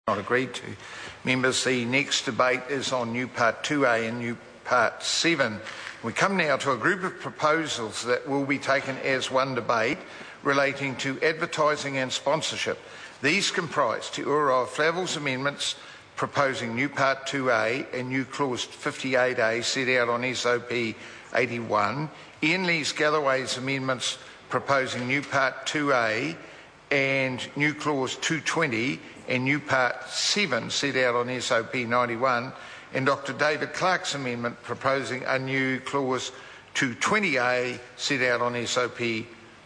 Not agreed to. Members, the next debate is on New Part 2A and New Part 7. We come now to a group of proposals that will be taken as one debate relating to advertising and sponsorship. These comprise Te Ura Flavel's amendments proposing New Part 2A and new Clause 58A set out on SOP 81, Ian Lees-Galloway's amendments proposing New Part 2A and new Clause 220 and new Part 7 set out on SOP 91, and Dr David Clark's amendment proposing a new Clause 220A set out on SOP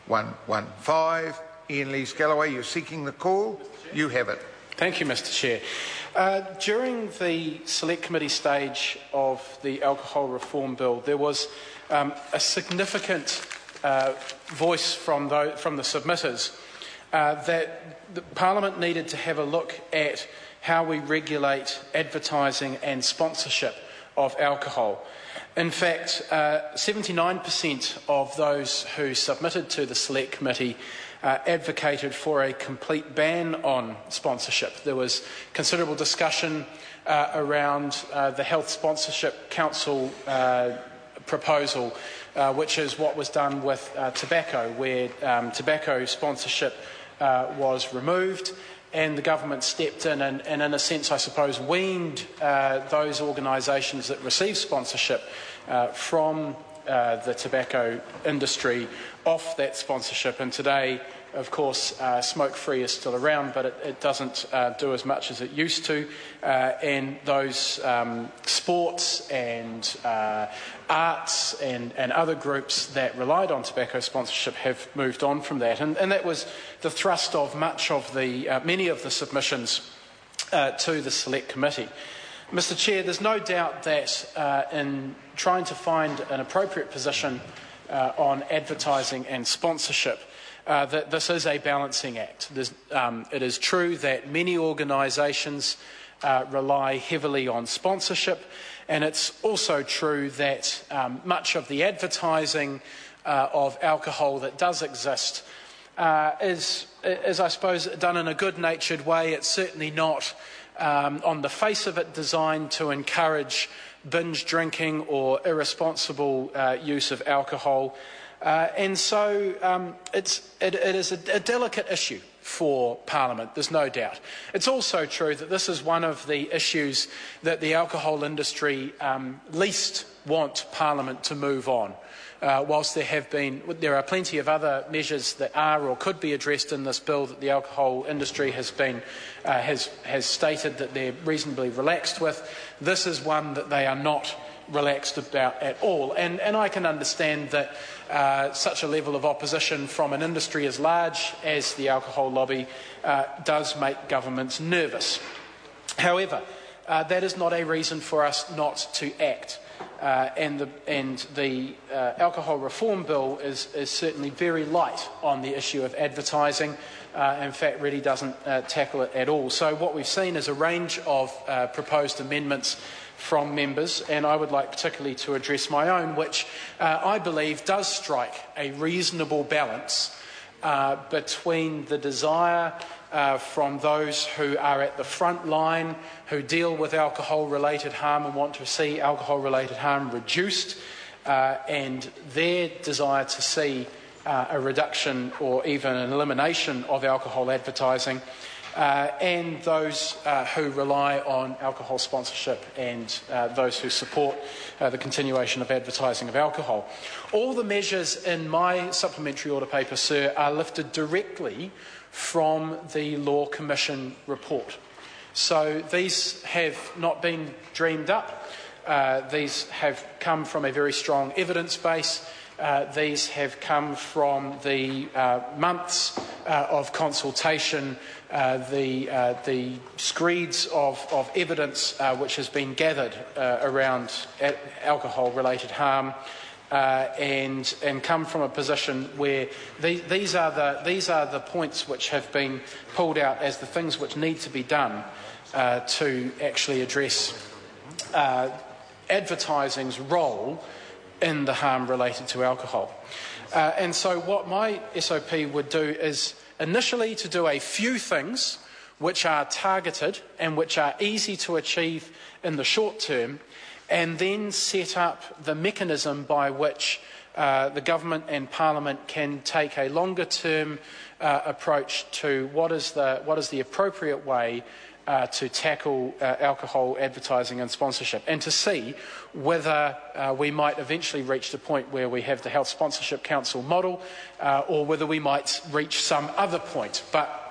115. Ian Lees-Galloway, you're seeking the call. You have it. Thank you, Mr Chair. During the Select Committee stage of the Alcohol Reform Bill, there was a significant voice from the submitters that the Parliament needed to have a look at how we regulate advertising and sponsorship of alcohol. In fact, 79% of those who submitted to the Select Committee advocated for a complete ban on sponsorship. There was considerable discussion around the Health Sponsorship Council proposal, which is what was done with tobacco, where tobacco sponsorship was removed, and the government stepped in and in a sense, I suppose, weaned those organisations that receive sponsorship from the tobacco industry off that sponsorship. And today, of course, smoke-free is still around, but it doesn't do as much as it used to. And those sports and arts and other groups that relied on tobacco sponsorship have moved on from that. And that was the thrust of many of the submissions to the Select Committee. Mr Chair, there's no doubt that in trying to find an appropriate position on advertising and sponsorship, that this is a balancing act. It is true that many organisations rely heavily on sponsorship, and it's also true that much of the advertising of alcohol that does exist is, I suppose, done in a good-natured way. It's certainly not, on the face of it, designed to encourage binge drinking or irresponsible use of alcohol. And so it is a delicate issue for Parliament, there's no doubt. It's also true that this is one of the issues that the alcohol industry least want Parliament to move on. Whilst there are plenty of other measures that are or could be addressed in this bill that the alcohol industry has stated that they're reasonably relaxed with, this is one that they are not relaxed about at all. And I can understand that such a level of opposition from an industry as large as the alcohol lobby does make governments nervous. However, that is not a reason for us not to act. And the Alcohol Reform Bill is certainly very light on the issue of advertising. In fact, really doesn't tackle it at all. So what we've seen is a range of proposed amendments from members, and I would like particularly to address my own, which I believe does strike a reasonable balance between the desire from those who are at the front line, who deal with alcohol-related harm and want to see alcohol-related harm reduced, and their desire to see a reduction or even an elimination of alcohol advertising, and those who rely on alcohol sponsorship and those who support the continuation of advertising of alcohol. All the measures in my supplementary order paper, sir, are lifted directly from the Law Commission report. So these have not been dreamed up. These have come from a very strong evidence base. These have come from the months of consultation, the screeds of evidence which has been gathered around alcohol-related harm, and come from a position where these are the points which have been pulled out as the things which need to be done to actually address advertising's role in the harm related to alcohol. And so what my SOP would do is initially to do a few things which are targeted and which are easy to achieve in the short term, and then set up the mechanism by which the government and Parliament can take a longer term approach to what is the appropriate way to tackle alcohol advertising and sponsorship, and to see whether we might eventually reach the point where we have the Health Sponsorship Council model, or whether we might reach some other point, but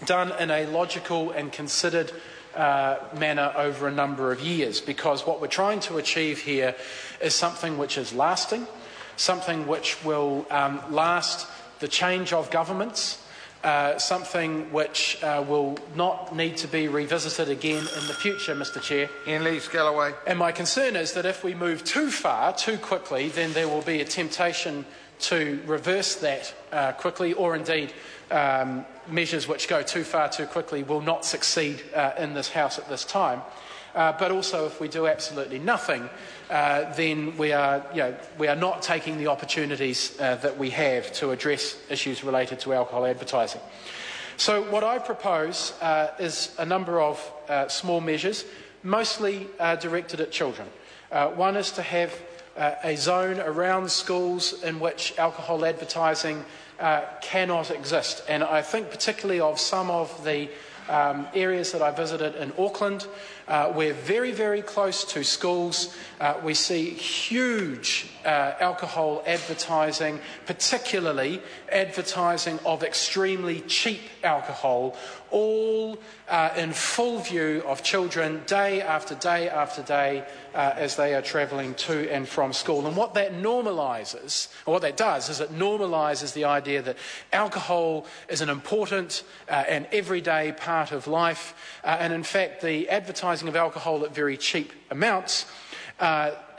done in a logical and considered manner over a number of years, because what we're trying to achieve here is something which is lasting, something which will last the change of governments, something which will not need to be revisited again in the future, Mr Chair. Ian Lees-Galloway. And my concern is that if we move too far, too quickly, then there will be a temptation to reverse that quickly, or indeed measures which go too far too quickly will not succeed in this House at this time. But also, if we do absolutely nothing, then we are not taking the opportunities that we have to address issues related to alcohol advertising. So what I propose is a number of small measures, mostly directed at children. One is to have a zone around schools in which alcohol advertising cannot exist. And I think particularly of some of the areas that I visited in Auckland. We're very, very close to schools. We see huge alcohol advertising, particularly advertising of extremely cheap alcohol, all in full view of children day after day after day as they are travelling to and from school. And what that normalises, or what that does, is it normalises the idea that alcohol is an important and everyday part of life, and in fact the advertising of alcohol at very cheap amounts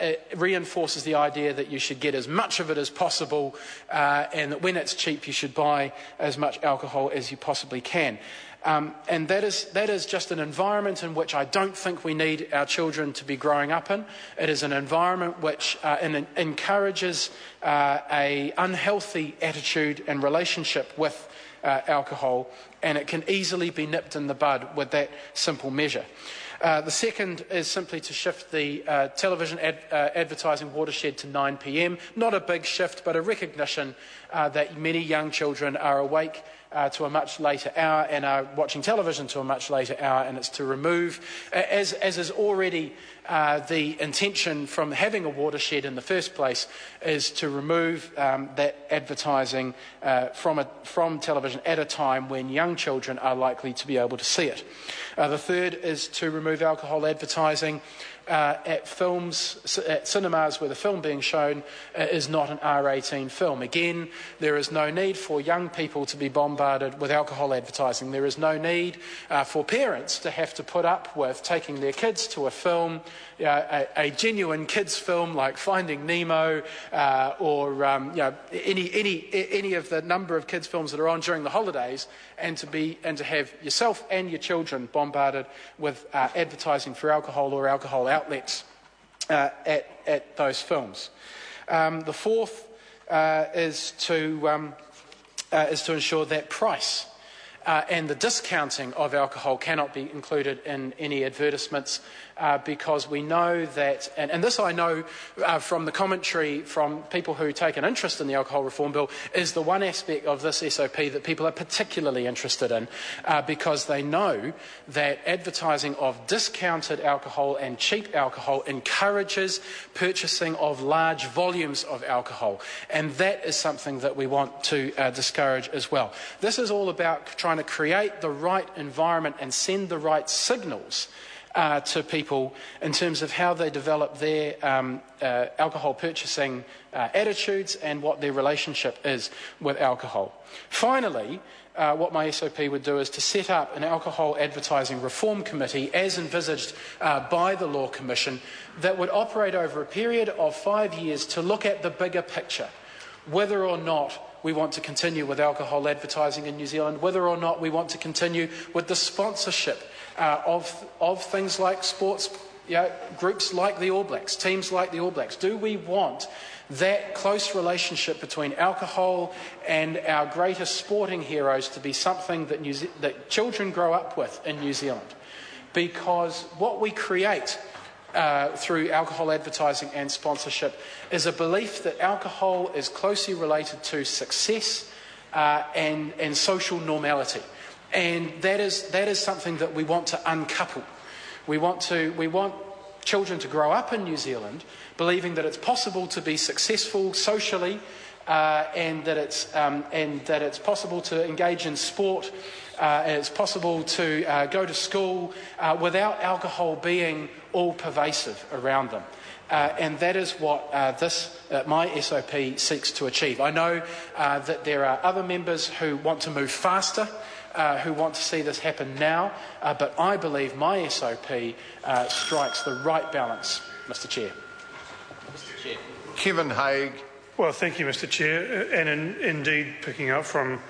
it reinforces the idea that you should get as much of it as possible, and that when it's cheap you should buy as much alcohol as you possibly can. And that is just an environment in which I don't think we need our children to be growing up in. It is an environment which encourages an unhealthy attitude and relationship with alcohol, and it can easily be nipped in the bud with that simple measure. The second is simply to shift the television advertising watershed to 9 p.m. Not a big shift, but a recognition that many young children are awake to a much later hour and are watching television to a much later hour, and it's to remove, as is already the intention from having a watershed in the first place, is to remove that advertising from television at a time when young children are likely to be able to see it. The third is to remove alcohol advertising at cinemas where the film being shown is not an R18 film. Again, there is no need for young people to be bombarded with alcohol advertising. There is no need for parents to have to put up with taking their kids to a film, a genuine kids film like Finding Nemo, or any of the number of kids films that are on during the holidays, and to have yourself and your children bombarded with advertising for alcohol or alcohol outlets at those films. The fourth is to ensure that price and the discounting of alcohol cannot be included in any advertisements, because we know that, and this I know from the commentary from people who take an interest in the Alcohol Reform Bill, is the one aspect of this SOP that people are particularly interested in, because they know that advertising of discounted alcohol and cheap alcohol encourages purchasing of large volumes of alcohol, and that is something that we want to discourage as well. This is all about trying to create the right environment and send the right signals to people in terms of how they develop their alcohol purchasing attitudes and what their relationship is with alcohol. Finally, what my SOP would do is to set up an alcohol advertising reform committee as envisaged by the Law Commission that would operate over a period of 5 years to look at the bigger picture, whether or not we want to continue with alcohol advertising in New Zealand, whether or not we want to continue with the sponsorship of things like sports groups like the All Blacks, teams like the All Blacks? Do we want that close relationship between alcohol and our greatest sporting heroes to be something that children grow up with in New Zealand? Because what we create through alcohol advertising and sponsorship is a belief that alcohol is closely related to success and social normality. And that is something that we want to uncouple. We want children to grow up in New Zealand believing that it's possible to be successful socially and that it's possible to engage in sport and it's possible to go to school without alcohol being all pervasive around them. And that is what my SOP seeks to achieve. I know that there are other members who want to move faster, who want to see this happen now, but I believe my SOP strikes the right balance, Mr. Chair. Mr. Chair. Kevin Haig. Well, thank you, Mr. Chair. And indeed, picking up from